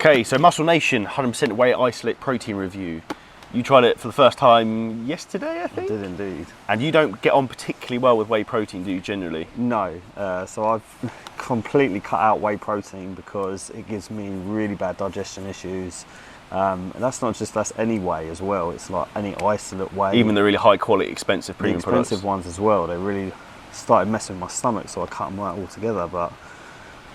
Okay, so Muscle Nation 100% whey isolate protein review. You tried it for the first time yesterday, I think? I did indeed. And you don't get on particularly well with whey protein, do you, generally? No, so I've completely cut out whey protein because it gives me really bad digestion issues. And that's any whey as well. It's like any isolate whey. Even the really high quality, expensive premium products. The expensive ones as well. They really started messing with my stomach, so I cut them out altogether. But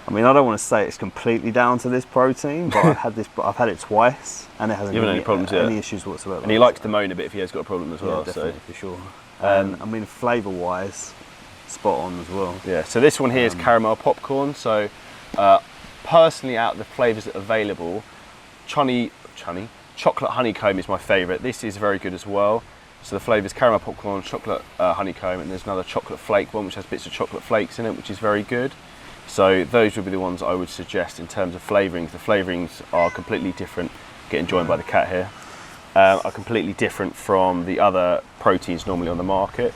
I mean, I don't want to say it's completely down to this protein, but I've had it twice, and it hasn't given any problems yet. Any issues whatsoever. And he likes to moan a bit if he has got a problem as well. Yeah, definitely, so for sure. I mean, flavour-wise, spot on as well. Yeah. So this one here is caramel popcorn. So personally, out of the flavours that are available, chocolate honeycomb is my favourite. This is very good as well. So the flavours caramel popcorn, chocolate honeycomb, and there's another chocolate flake one which has bits of chocolate flakes in it, which is very good. So those would be the ones I would suggest in terms of flavourings. The flavourings are completely different. Getting joined by the cat here. Are completely different from the other proteins normally on the market.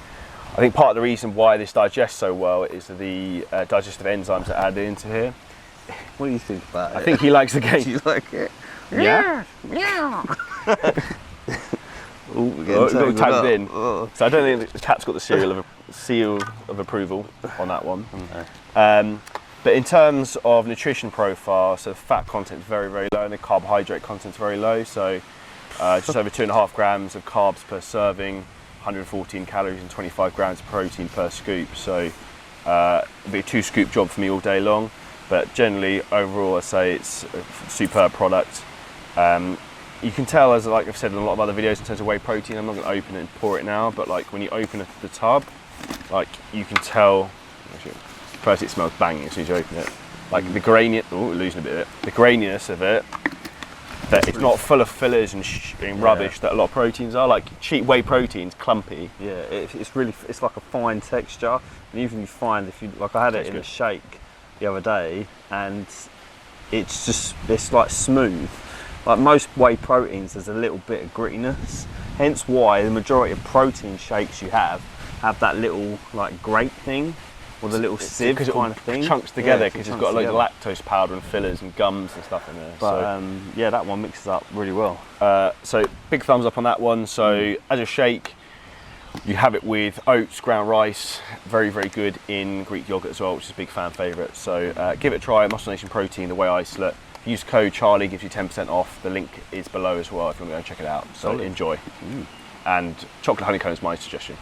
I think part of the reason why this digests so well is the digestive enzymes that are added into here. What do you think about it? I think he likes the game. Do you like it? Yeah. Yeah. Got tagged in. So I don't think the cat's got the seal of approval on that one. Okay. But in terms of nutrition profile, so the fat content is very, very low and the carbohydrate content is very low. So just over 2.5 grams of carbs per serving, 114 calories and 25 grams of protein per scoop. So it'll be a 2-scoop job for me all day long. But generally, overall, I say it's a superb product. You can tell, as like I've said in a lot of other videos in terms of whey protein, I'm not going to open it and pour it now, but like when you open the tub, like you can tell, first it smells banging as soon as you open it. Like the graininess, losing a bit of it, the graininess of it, that it's not full of fillers and rubbish that a lot of proteins are. Like cheap whey protein's clumpy. Yeah, it's like a fine texture. And even you find I had it in a shake the other day, and it's like smooth. Like most whey proteins, there's a little bit of grittiness. Hence why the majority of protein shakes you have that little like grate thing, or the little sieve kind of thing. Chunks together because it's got a load of lactose powder and fillers and gums and stuff in there. But yeah, that one mixes up really well. So big thumbs up on that one. So as a shake, you have it with oats, ground rice, very, very good in Greek yogurt as well, which is a big fan favourite. So give it a try. Muscle Nation Protein, the whey isolate. Use code Charlie, gives you 10% off. The link is below as well if you want to go and check it out. So enjoy. And chocolate honeycomb is my suggestion.